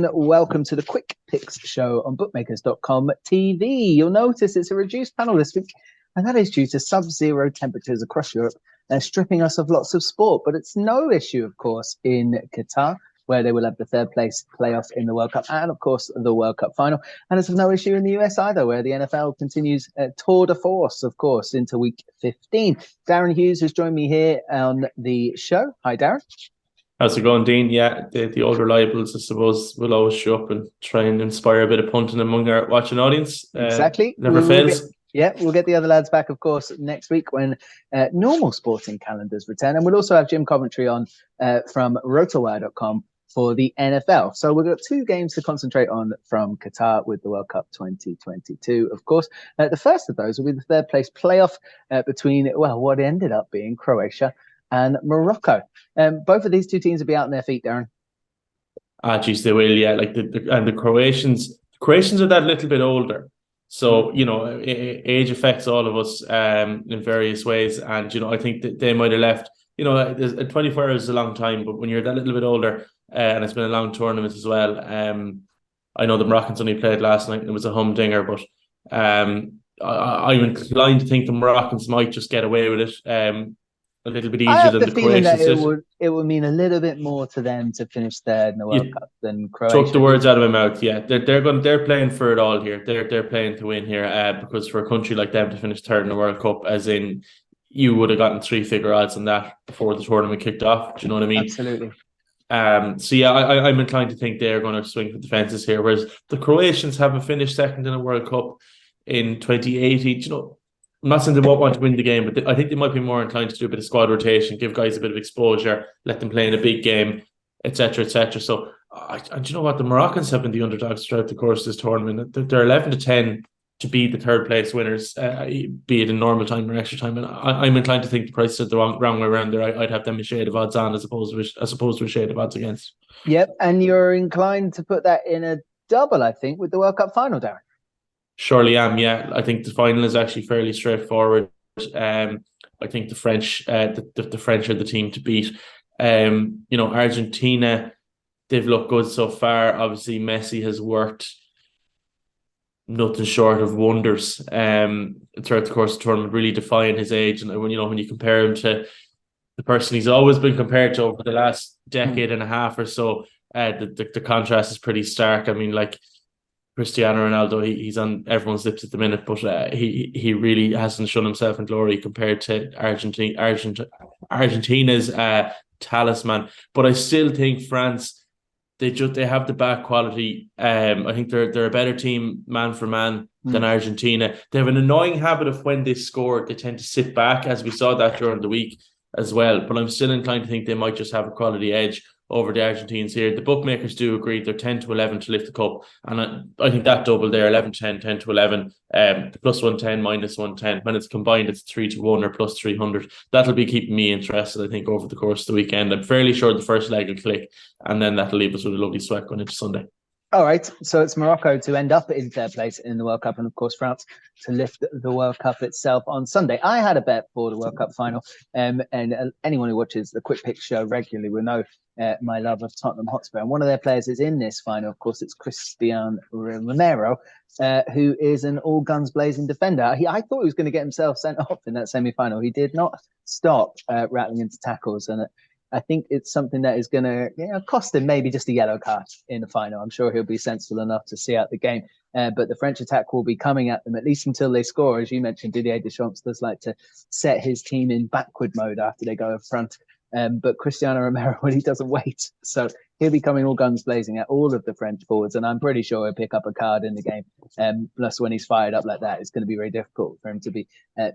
and welcome to the Quick Picks show on bookmakers.com TV. You'll notice it's a reduced panel this week, and that is due to sub-zero temperatures across Europe, stripping us of lots of sport. But it's no issue, of course, in Qatar, where they will have the third place playoff in the World Cup and, of course, the World Cup final. And it's no issue in the US either, where the NFL continues tour de force, of course, into week 15. Darren Hughes has joined me here on the show. Hi, Darren. How's it going, Dean? Yeah, the old reliables, I suppose, will always show up and try and inspire a bit of punting among our watching audience. Exactly. Never fails. We'll get the other lads back, of course, next week when normal sporting calendars return. And we'll also have Jim Coventry on from rotowire.com for the NFL. So we've got two games to concentrate on from Qatar with the World Cup 2022, of course. The first of those will be the third place playoff between, what ended up being Croatia and Morocco. Both of these two teams will be out on their feet, Darren. Geez, they will, yeah. The Croatians are that little bit older. So, age affects all of us in various ways. And, I think that they might have left, 24 hours is a long time, but when you're that little bit older, and it's been a long tournament as well. I know the Moroccans only played last night and it was a humdinger, but I'm inclined to think the Moroccans might just get away with it. A little bit easier than the Croatians. I have the feeling that it would mean a little bit more to them to finish third in the World Cup than Croatia. Took the words out of my mouth. Yeah, they're playing for it all here. They're playing to win here. Because for a country like them to finish third in the World Cup, as in you would have gotten 3-figure odds on that before the tournament kicked off. Do you know what I mean? Absolutely. So yeah, I'm inclined to think they're going to swing for the fences here, whereas the Croatians haven't finished second in a World Cup in 2018. I'm not saying they won't want to win the game, but I think they might be more inclined to do a bit of squad rotation, give guys a bit of exposure, let them play in a big game, etc., etc. So, and you know what? The Moroccans have been the underdogs throughout the course of this tournament. They're 11-10 to be the third place winners, be it in normal time or extra time. And I'm inclined to think the price is the wrong way around there. I'd have them a shade of odds on as opposed to a shade of odds against. Yep, and you're inclined to put that in a double, I think, with the World Cup final, Darren. Surely am, yeah. I think the final is actually fairly straightforward. I think the French, the French are the team to beat. Argentina, they've looked good so far. Obviously, Messi has worked nothing short of wonders throughout the course of the tournament, really defying his age. And when you compare him to the person he's always been compared to over the last decade and a half or so, the contrast is pretty stark. I mean, like Cristiano Ronaldo, he's on everyone's lips at the minute, but he really hasn't shown himself in glory compared to Argentina's talisman. But I still think France, they have the back quality. I think they're a better team man for man than Argentina. They have an annoying habit of when they score, they tend to sit back, as we saw that during the week as well. But I'm still inclined to think they might just have a quality edge over the Argentines here. The bookmakers do agree they're 10-11 to lift the cup, and I think that double there, 11-10, 10-11, plus 110, minus 110. When it's combined, it's 3-1 or plus 300. That'll be keeping me interested, I think, over the course of the weekend. I'm fairly sure the first leg will click, and then that'll leave us with a lovely sweat going into Sunday. All right, so it's Morocco to end up in third place in the World Cup, and of course France to lift the World Cup itself on Sunday. I had a bet for the World Cup final, and anyone who watches the Quick Picks show regularly will know my love of Tottenham Hotspur. And one of their players is in this final. Of course, it's Cristiano Romero, who is an all guns blazing defender. I thought he was going to get himself sent off in that semi-final. He did not stop rattling into tackles, and I think it's something that is going to cost him maybe just a yellow card in the final. I'm sure he'll be sensible enough to see out the game. But the French attack will be coming at them, at least until they score. As you mentioned, Didier Deschamps does like to set his team in backward mode after they go up front. But Cristiano Romero, well, he doesn't wait. So he'll be coming all guns blazing at all of the French forwards. And I'm pretty sure he'll pick up a card in the game. Plus, when he's fired up like that, it's going to be very difficult for him to be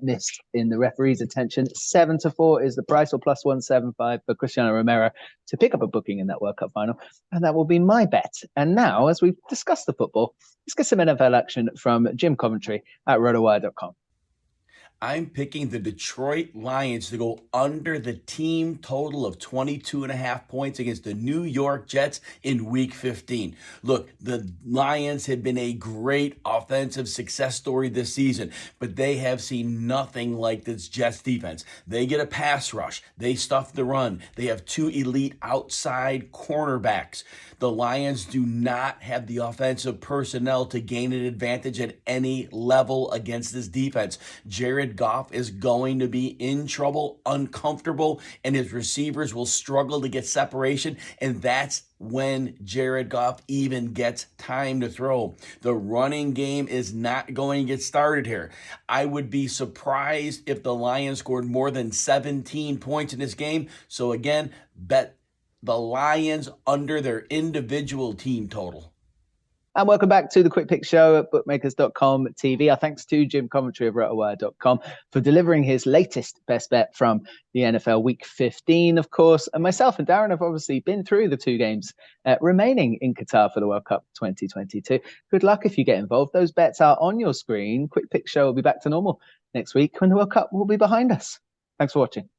missed in the referee's attention. 7-4 is the price, or plus 175 for Cristiano Romero to pick up a booking in that World Cup final. And that will be my bet. And now, as we've discussed the football, let's get some NFL action from Jim Coventry at rotowire.com. I'm picking the Detroit Lions to go under the team total of 22.5 points against the New York Jets in Week 15. Look, the Lions have been a great offensive success story this season, but they have seen nothing like this Jets defense. They get a pass rush. They stuff the run. They have two elite outside cornerbacks. The Lions do not have the offensive personnel to gain an advantage at any level against this defense. Jared Goff is going to be in trouble, uncomfortable, and his receivers will struggle to get separation, and that's when Jared Goff even gets time to throw. The running game is not going to get started here. I would be surprised if the Lions scored more than 17 points in this game. So again, bet the Lions under their individual team total. And welcome back to the Quick Pick Show at bookmakers.com TV. Our thanks to Jim Coventry of rotowire.com for delivering his latest best bet from the NFL Week 15, of course. And myself and Darren have obviously been through the two games remaining in Qatar for the World Cup 2022. Good luck if you get involved. Those bets are on your screen. Quick Pick Show will be back to normal next week when the World Cup will be behind us. Thanks for watching.